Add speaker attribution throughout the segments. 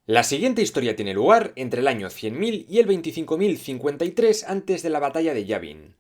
Speaker 1: La siguiente historia tiene lugar entre el año 100.000 y el 25.053 antes de la batalla de Yavin.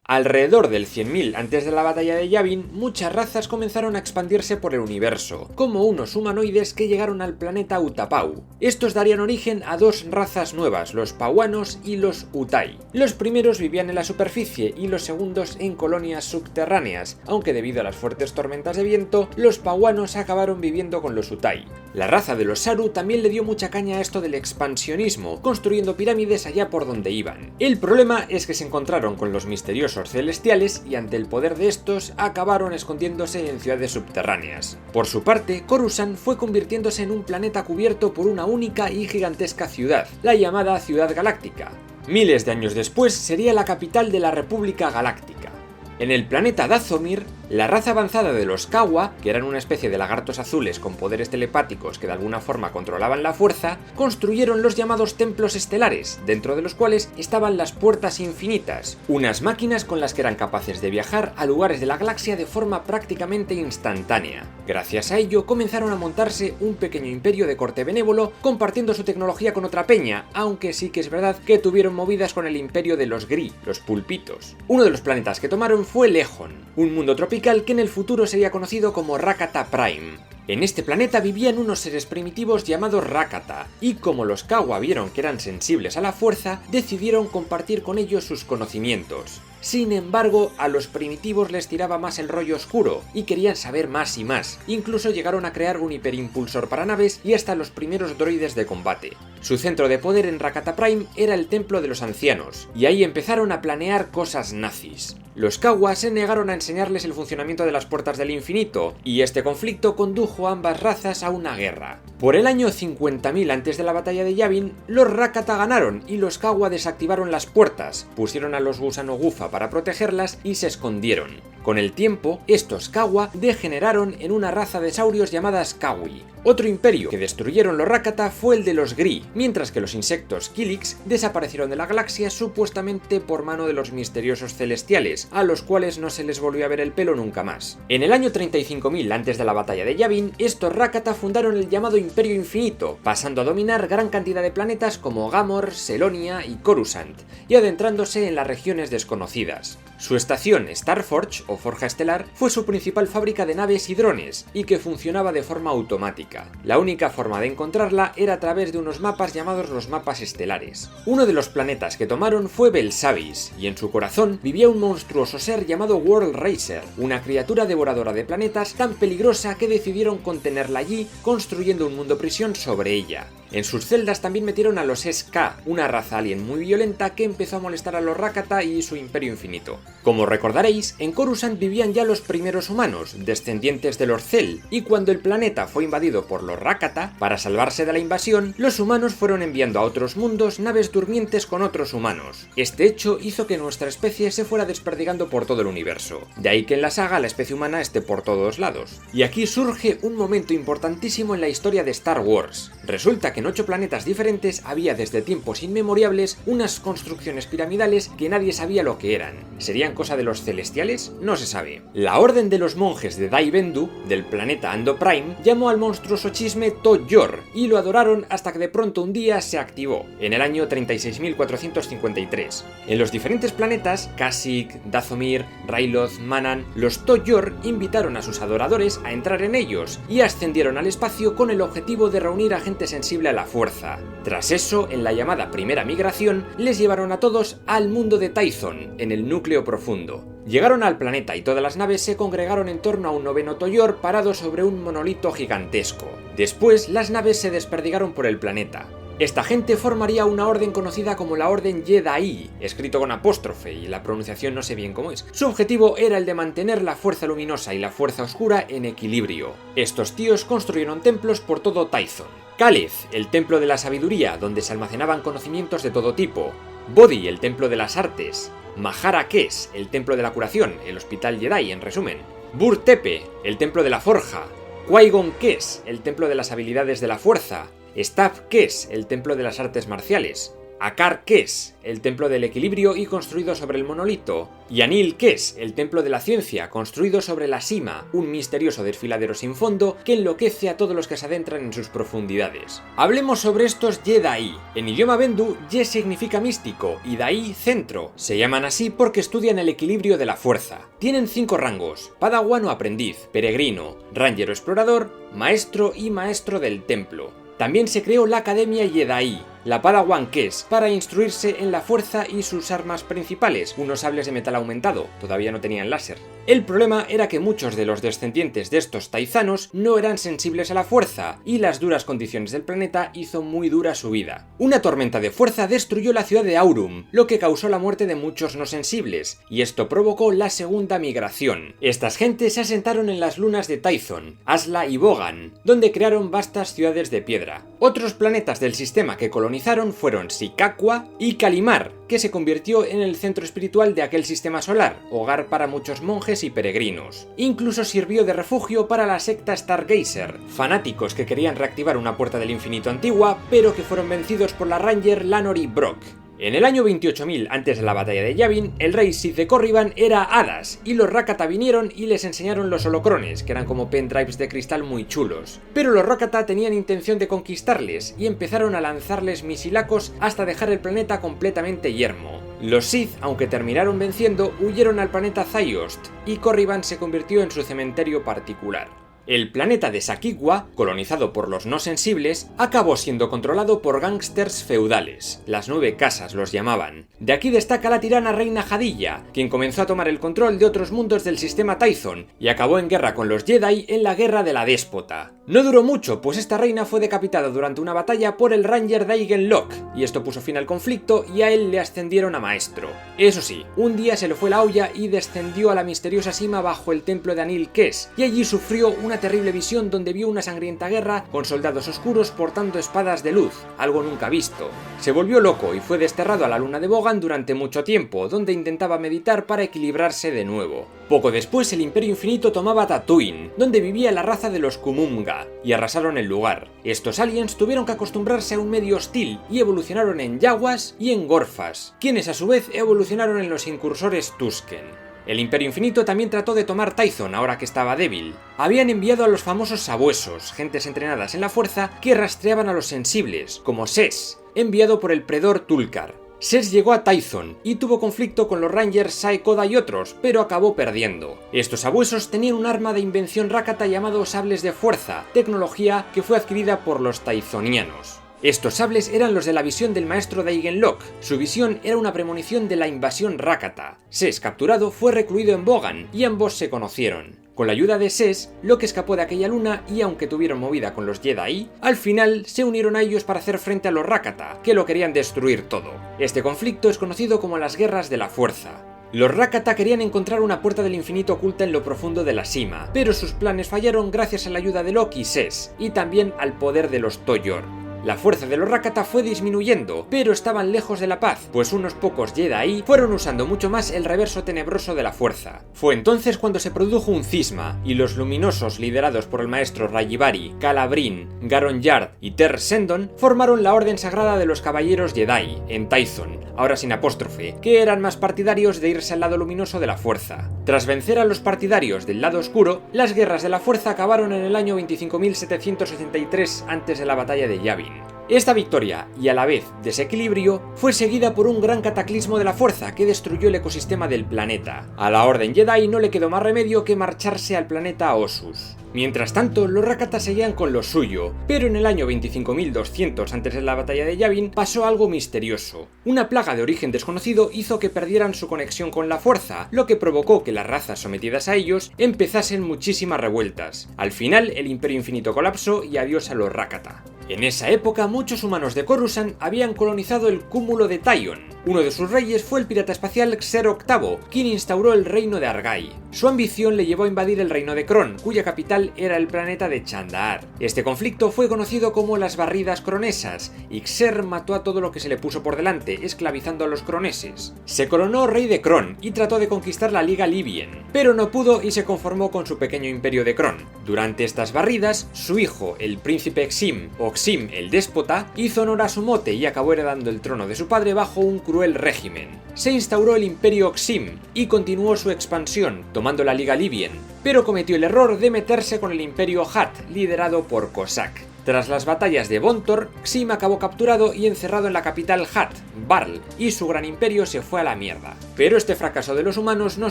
Speaker 1: Alrededor del 100.000 antes de la batalla de Yavin, muchas razas comenzaron a expandirse por el universo, como unos humanoides que llegaron al planeta Utapau. Estos darían origen a dos razas nuevas, los pauanos y los Utai. Los primeros vivían en la superficie y los segundos en colonias subterráneas, aunque debido a las fuertes tormentas de viento, los pauanos acabaron viviendo con los Utai. La raza de los Saru también le dio mucha caña a esto del expansionismo, construyendo pirámides allá por donde iban. El problema es que se encontraron con los misteriosos celestiales y ante el poder de estos acabaron escondiéndose en ciudades subterráneas. Por su parte, Coruscant fue convirtiéndose en un planeta cubierto por una única y gigantesca ciudad, la llamada Ciudad Galáctica. Miles de años después sería la capital de la República Galáctica. En el planeta Dathomir, la raza avanzada de los Kawa, que eran una especie de lagartos azules con poderes telepáticos que de alguna forma controlaban la fuerza, construyeron los llamados templos estelares, dentro de los cuales estaban las puertas infinitas, unas máquinas con las que eran capaces de viajar a lugares de la galaxia de forma prácticamente instantánea. Gracias a ello comenzaron a montarse un pequeño imperio de corte benévolo, compartiendo su tecnología con otra peña, aunque sí que es verdad que tuvieron movidas con el imperio de los Gri, los pulpitos. Uno de los planetas que tomaron fue Lehon, un mundo tropical que en el futuro sería conocido como Rakata Prime. En este planeta vivían unos seres primitivos llamados Rakata, y como los Kawa vieron que eran sensibles a la fuerza, decidieron compartir con ellos sus conocimientos. Sin embargo, a los primitivos les tiraba más el rollo oscuro, y querían saber más y más. Incluso llegaron a crear un hiperimpulsor para naves y hasta los primeros droides de combate. Su centro de poder en Rakata Prime era el Templo de los Ancianos, y ahí empezaron a planear cosas nazis. Los Kawa se negaron a enseñarles el funcionamiento de las puertas del infinito, y este conflicto condujo a ambas razas a una guerra. Por el año 50.000 antes de la batalla de Yavin, los Rakata ganaron y los Kawa desactivaron las puertas, pusieron a los gusano gufa para protegerlas y se escondieron. Con el tiempo, estos Kawa degeneraron en una raza de saurios llamadas Kawi. Otro imperio que destruyeron los Rakata fue el de los Gri, mientras que los insectos Kilix desaparecieron de la galaxia supuestamente por mano de los misteriosos celestiales, a los cuales no se les volvió a ver el pelo nunca más. En el año 35.000 antes de la batalla de Yavin, estos Rakata fundaron el llamado Imperio Infinito, pasando a dominar gran cantidad de planetas como Gamor, Selonia y Coruscant, y adentrándose en las regiones desconocidas. Su estación Starforge, o Forja Estelar, fue su principal fábrica de naves y drones, y que funcionaba de forma automática. La única forma de encontrarla era a través de unos mapas llamados los mapas estelares. Uno de los planetas que tomaron fue Belsavis, y en su corazón vivía un monstruoso ser llamado World Racer, una criatura devoradora de planetas tan peligrosa que decidieron contenerla allí, construyendo un mundo prisión sobre ella. En sus celdas también metieron a los SK, una raza alien muy violenta que empezó a molestar a los Rakata y su Imperio Infinito. Como recordaréis, en Coruscant vivían ya los primeros humanos, descendientes de los Cell, y cuando el planeta fue invadido por los Rakata, para salvarse de la invasión, los humanos fueron enviando a otros mundos naves durmientes con otros humanos. Este hecho hizo que nuestra especie se fuera desperdigando por todo el universo. De ahí que en la saga la especie humana esté por todos lados. Y aquí surge un momento importantísimo en la historia de Star Wars. Resulta que en 8 planetas diferentes había desde tiempos inmemoriales unas construcciones piramidales que nadie sabía lo que eran. ¿Serían cosa de los celestiales? No se sabe. La orden de los monjes de Dai Bendu, del planeta Ando Prime, llamó al monstruoso chisme To-Yor y lo adoraron hasta que de pronto un día se activó, en el año 36.453. En los diferentes planetas, Kashyyyk, Dathomir, Ryloth, Mannan, los To-Yor invitaron a sus adoradores a entrar en ellos y ascendieron al espacio con el objetivo de reunir a gente sensible a la fuerza. Tras eso, en la llamada primera migración, les llevaron a todos al mundo de Tython, en el núcleo profundo. Llegaron al planeta y todas las naves se congregaron en torno a un noveno To-Yor parado sobre un monolito gigantesco. Después, las naves se desperdigaron por el planeta. Esta gente formaría una orden conocida como la Orden Jedi, escrito con apóstrofe y la pronunciación no sé bien cómo es. Su objetivo era el de mantener la fuerza luminosa y la fuerza oscura en equilibrio. Estos tíos construyeron templos por todo Tython. Caleth, el templo de la sabiduría, donde se almacenaban conocimientos de todo tipo. Bodhi, el templo de las artes. Mahara Kes, el templo de la curación, el hospital Jedi en resumen. Bur Tepe, el templo de la forja. Qui-Gon Kes, el templo de las habilidades de la fuerza. Staff Kes, el templo de las artes marciales. Akar Kes, el templo del equilibrio y construido sobre el monolito. Y Anil Kes, el templo de la ciencia, construido sobre la Sima, un misterioso desfiladero sin fondo que enloquece a todos los que se adentran en sus profundidades. Hablemos sobre estos Jedi. En idioma Bendu, Ye significa místico y Dai centro. Se llaman así porque estudian el equilibrio de la fuerza. Tienen 5 rangos: Padawan o aprendiz, peregrino, ranger o explorador, maestro y maestro del templo. También se creó la Academia Jedi, la Padawan Kes, para instruirse en la fuerza y sus armas principales, unos sables de metal aumentado, todavía no tenían láser. El problema era que muchos de los descendientes de estos taizanos no eran sensibles a la fuerza, y las duras condiciones del planeta hizo muy dura su vida. Una tormenta de fuerza destruyó la ciudad de Aurum, lo que causó la muerte de muchos no sensibles, y esto provocó la segunda migración. Estas gentes se asentaron en las lunas de Tython, Asla y Bogan, donde crearon vastas ciudades de piedra. Otros planetas del sistema que colonizaron fueron Sikakwa y Kalimar, que se convirtió en el centro espiritual de aquel sistema solar, hogar para muchos monjes y peregrinos. Incluso sirvió de refugio para la secta Stargazer, fanáticos que querían reactivar una puerta del infinito antigua, pero que fueron vencidos por la Ranger Lanori Brock. En el año 28.000 antes de la batalla de Yavin, el rey Sith de Corriban era Hadas, y los Rakata vinieron y les enseñaron los holocrones, que eran como pendrives de cristal muy chulos. Pero los Rakata tenían intención de conquistarles, y empezaron a lanzarles misilacos hasta dejar el planeta completamente yermo. Los Sith, aunque terminaron venciendo, huyeron al planeta Zayost, y Corriban se convirtió en su cementerio particular. El planeta de Sakigwa, colonizado por los no sensibles, acabó siendo controlado por gángsters feudales. Las 9 casas los llamaban. De aquí destaca la tirana reina Hadilla, quien comenzó a tomar el control de otros mundos del sistema Tython y acabó en guerra con los Jedi en la Guerra de la Déspota. No duró mucho, pues esta reina fue decapitada durante una batalla por el Ranger Daigen Lok, y esto puso fin al conflicto y a él le ascendieron a maestro. Eso sí, un día se le fue la olla y descendió a la misteriosa cima bajo el templo de Anil Kes, y allí sufrió una terrible visión donde vio una sangrienta guerra con soldados oscuros portando espadas de luz, algo nunca visto. Se volvió loco y fue desterrado a la luna de Bogan durante mucho tiempo, donde intentaba meditar para equilibrarse de nuevo. Poco después el Imperio Infinito tomaba Tatooine, donde vivía la raza de los Kumunga, y arrasaron el lugar. Estos aliens tuvieron que acostumbrarse a un medio hostil y evolucionaron en Yaguas y en Gorfas, quienes a su vez evolucionaron en los incursores Tusken. El Imperio Infinito también trató de tomar Tython ahora que estaba débil. Habían enviado a los famosos sabuesos, gentes entrenadas en la fuerza que rastreaban a los sensibles, como Ses, enviado por el predor Tulkar. Ses llegó a Tython y tuvo conflicto con los Rangers Sae-Koda y otros, pero acabó perdiendo. Estos sabuesos tenían un arma de invención Rakata llamado sables de fuerza, tecnología que fue adquirida por los Tythonianos. Estos sables eran los de la visión del maestro Daigen Lok. Su visión era una premonición de la invasión Rakata. Ses, capturado, fue recluido en Bogan y ambos se conocieron. Con la ayuda de Ses, Lok escapó de aquella luna y aunque tuvieron movida con los Jedi, al final se unieron a ellos para hacer frente a los Rakata, que lo querían destruir todo. Este conflicto es conocido como las Guerras de la Fuerza. Los Rakata querían encontrar una puerta del infinito oculta en lo profundo de la Sima, pero sus planes fallaron gracias a la ayuda de Lok y Ses, y también al poder de los To-Yor. La fuerza de los Rakata fue disminuyendo, pero estaban lejos de la paz, pues unos pocos Jedi fueron usando mucho más el reverso tenebroso de la fuerza. Fue entonces cuando se produjo un cisma, y los luminosos liderados por el maestro Rayibari, Calabrin, Garon Yard y Ter Sendon formaron la Orden Sagrada de los Caballeros Jedi, en Tython, ahora sin apóstrofe, que eran más partidarios de irse al lado luminoso de la fuerza. Tras vencer a los partidarios del lado oscuro, las guerras de la fuerza acabaron en el año 25.783 antes de la batalla de Yavin. Esta victoria, y a la vez desequilibrio, fue seguida por un gran cataclismo de la fuerza que destruyó el ecosistema del planeta. A la Orden Jedi no le quedó más remedio que marcharse al planeta Ossus. Mientras tanto, los Rakata seguían con lo suyo, pero en el año 25.200 antes de la batalla de Yavin pasó algo misterioso. Una plaga de origen desconocido hizo que perdieran su conexión con la fuerza, lo que provocó que las razas sometidas a ellos empezasen muchísimas revueltas. Al final, el Imperio Infinito colapsó y adiós a los Rakata. En esa época, muchos humanos de Coruscant habían colonizado el cúmulo de Taion. Uno de sus reyes fue el pirata espacial Xer VIII, quien instauró el reino de Argai. Su ambición le llevó a invadir el reino de Kron, cuya capital era el planeta de Chandar. Este conflicto fue conocido como las Barridas Cronesas, y Xer mató a todo lo que se le puso por delante, esclavizando a los croneses. Se coronó rey de Kron y trató de conquistar la Liga Libyen, pero no pudo y se conformó con su pequeño imperio de Kron. Durante estas barridas, su hijo, el príncipe Xim, o Xim el déspota, hizo honor a su mote y acabó heredando el trono de su padre bajo un cruel régimen. Se instauró el imperio Xim y continuó su expansión, tomando la Liga Libyen, pero cometió el error de meterse con el imperio Hat, liderado por Cossack. Tras las batallas de Bontor, Xim acabó capturado y encerrado en la capital Hat, Barl, y su gran imperio se fue a la mierda. Pero este fracaso de los humanos no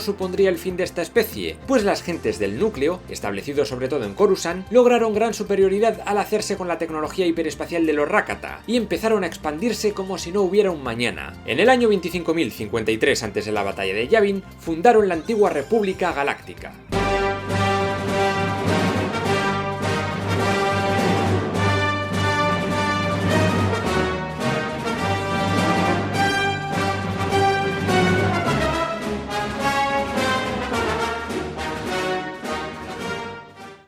Speaker 1: supondría el fin de esta especie, pues las gentes del núcleo, establecidos sobre todo en Coruscant, lograron gran superioridad al hacerse con la tecnología hiperespacial de los Rakata, y empezaron a expandirse como si no hubiera un mañana. En el año 25.053 antes de la batalla de Yavin, fundaron la antigua República Galáctica.